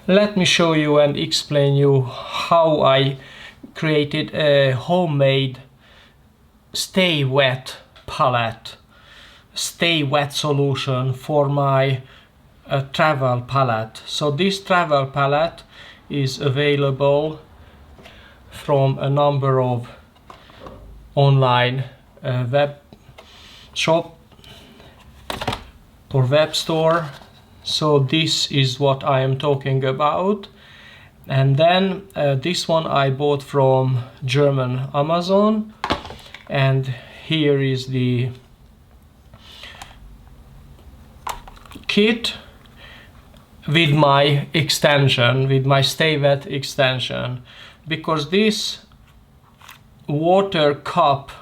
let me show you and explain you how I created a homemade stay wet palette, stay wet solution for my travel palette. So this travel palette is available from a number of online web shop or web store. So this is what I am talking about. And then this one I bought from German Amazon, and here is the kit with my extension, with my stay wet extension, because this water cup,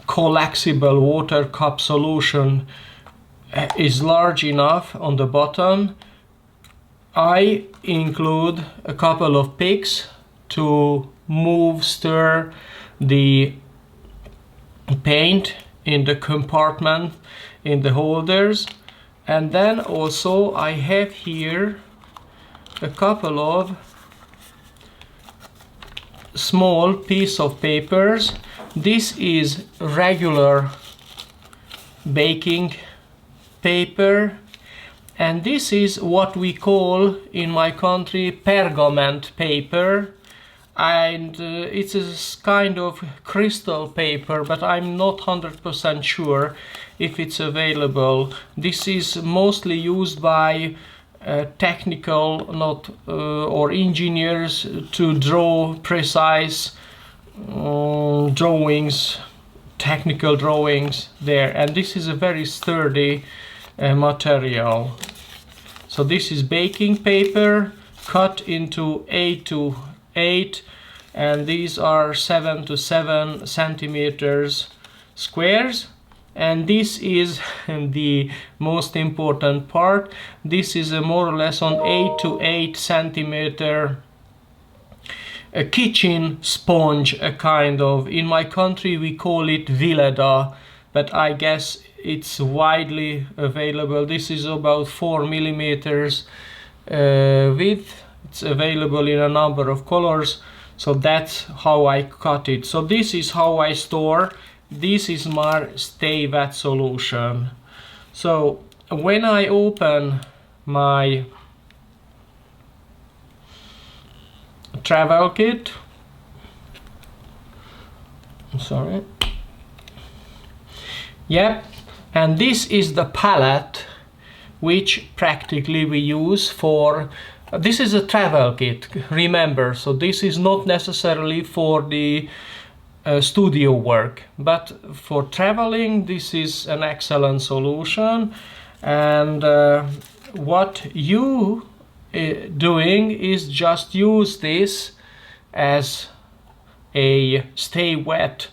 collapsible water cup solution is large enough on the bottom. I include a couple of picks to stir the paint in the compartment, in the holders. And then also I have here a couple of small piece of papers. This is regular baking paper, and this is what we call in my country pergament paper, and it's a kind of crystal paper, but I'm not 100% sure if it's available. This is mostly used by technical or engineers to draw precise drawings, technical drawings there, and this is a very sturdy material. So this is baking paper cut into 8 to 8, and these are 7 to 7 centimeters squares. And this is the most important part. This is a more or less on 8 to 8 centimeter a kitchen sponge, a kind of, in my country we call it Vileda, but I guess it's widely available. This is about 4 millimeters width. It's available in a number of colors, so that's how I cut it. So this is how I store. This is my stay wet solution. So when I open my travel kit, sorry, yep, and this is the palette which practically we use for, this is a travel kit, remember, so this is not necessarily for the studio work, but for traveling this is an excellent solution. And what you doing is just use this as a stay wet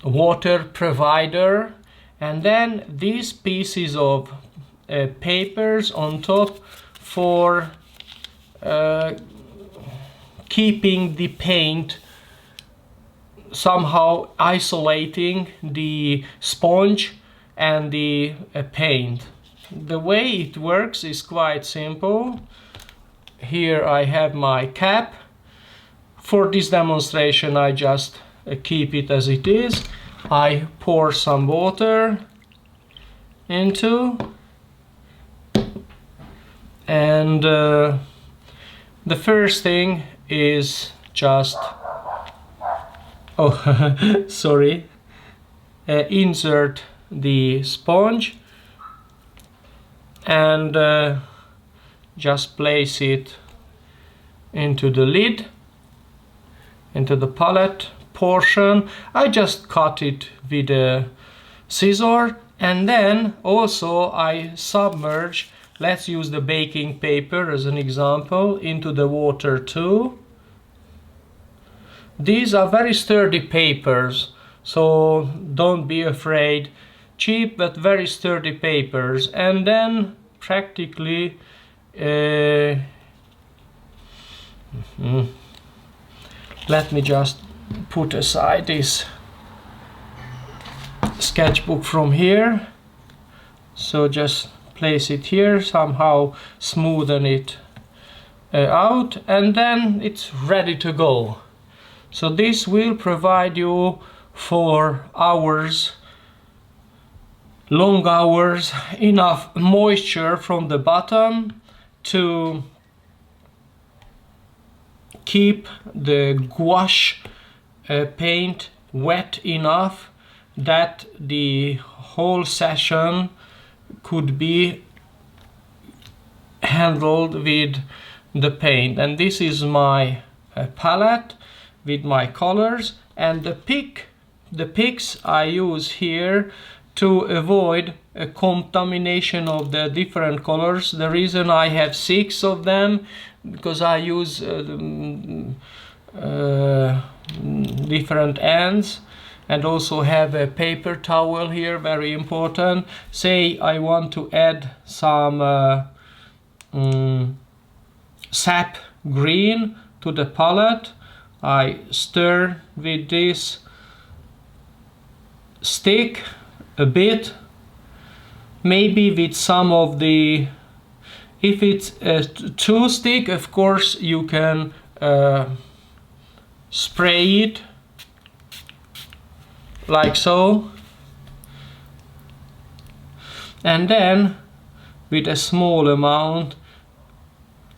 water provider, and then these pieces of papers on top for keeping the paint, somehow isolating the sponge and the paint. The way it works is quite simple. Here I have my cap. For this demonstration I just keep it as it is. I pour some water into, and the first thing is just sorry, insert the sponge and just place it into the lid, into the palette portion. I just cut it with a scissor, and then also I submerge, let's use the baking paper as an example, into the water too. These are very sturdy papers, so don't be afraid. Cheap but very sturdy papers. And then practically let me just put aside this sketchbook from here. So just place it here, somehow smoothen it out, and then it's ready to go. So this will provide you for hours, long hours, enough moisture from the bottom to keep the gouache paint wet enough that the whole session could be handled with the paint. And this is my palette with my colors, and the picks I use here to avoid a contamination of the different colors. The reason I have 6 of them, because I use different ends, and also have a paper towel here, very important. Say I want to add some sap green to the palette, I stir with this stick a bit, maybe with some of the, if it's too thick, of course you can spray it like so, and then with a small amount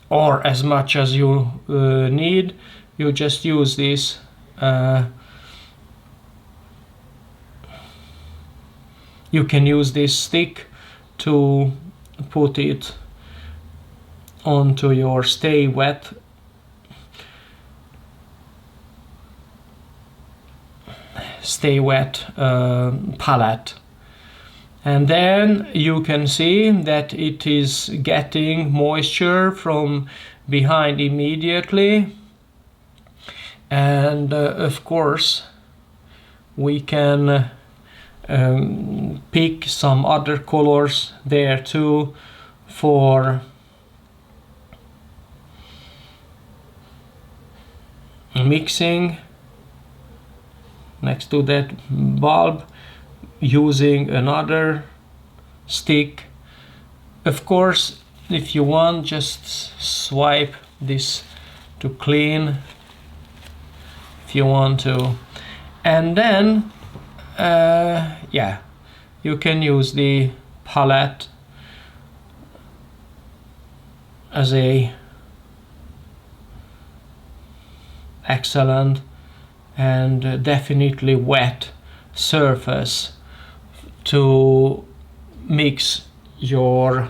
or as much as you need, you just use this you can use this stick to put it onto your stay wet palette, and then you can see that it is getting moisture from behind immediately. And of course we can pick some other colors there too for mixing next to that bulb using another stick. Of course, if you want, just swipe this to clean if you want to, and then yeah, you can use the palette as a excellent and definitely wet surface to mix your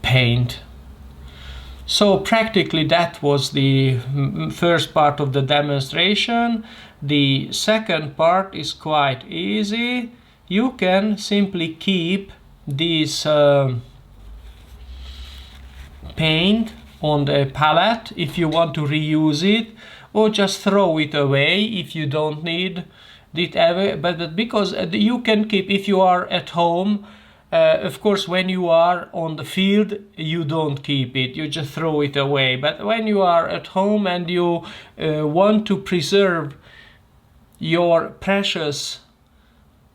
paint. So practically that was the first part of the demonstration. The second part is quite easy. You can simply keep this paint on the palette if you want to reuse it, or just throw it away if you don't need it ever. But because you can keep, if you are at home, of course when you are on the field you don't keep it, you just throw it away. But when you are at home and you want to preserve your precious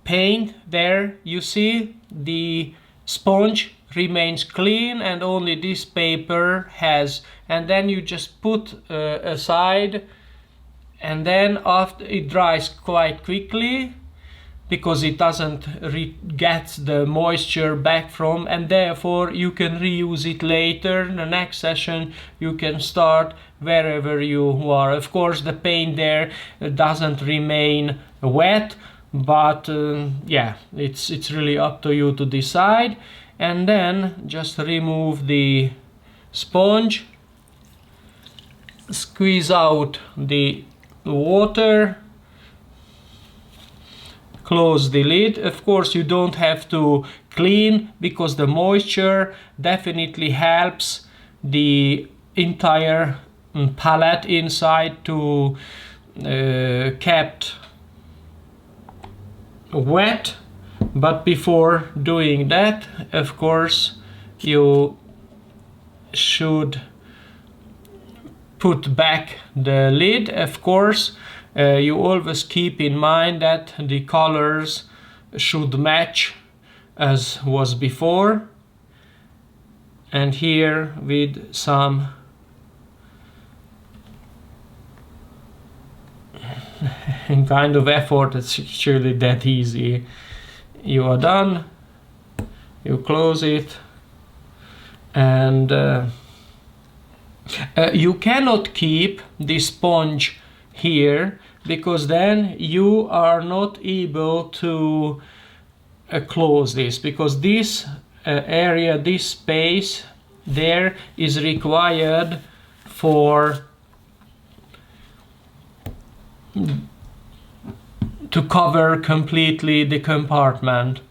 paint, there you see the sponge remains clean and only this paper has, and then you just put aside, and then after it dries quite quickly because it doesn't get the moisture back from, and therefore you can reuse it later. The next session you can start wherever you are. Of course the paint there doesn't remain wet, but yeah, it's really up to you to decide. And then just remove the sponge, squeeze out the water, close the lid. Of course you don't have to clean because the moisture definitely helps the entire palette inside to kept wet. But before doing that, of course, you should put back the lid. Of course, you always keep in mind that the colors should match as was before. and here with some kind of effort, it's actually that easy. You are done, you close it, and you cannot keep the sponge here, because then you are not able to close this, because this area, this space there is required for to cover completely the compartment.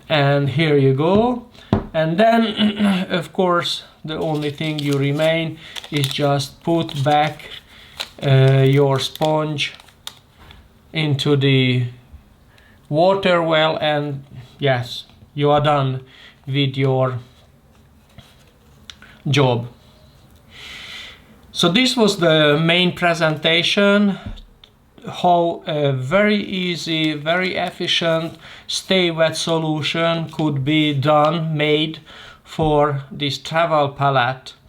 And here you go. And then of course the only thing you remain is just put back your sponge into the water well, and yes, you are done with your job. So this was the main presentation, how a very easy, very efficient stay wet solution could be made for this travel palette.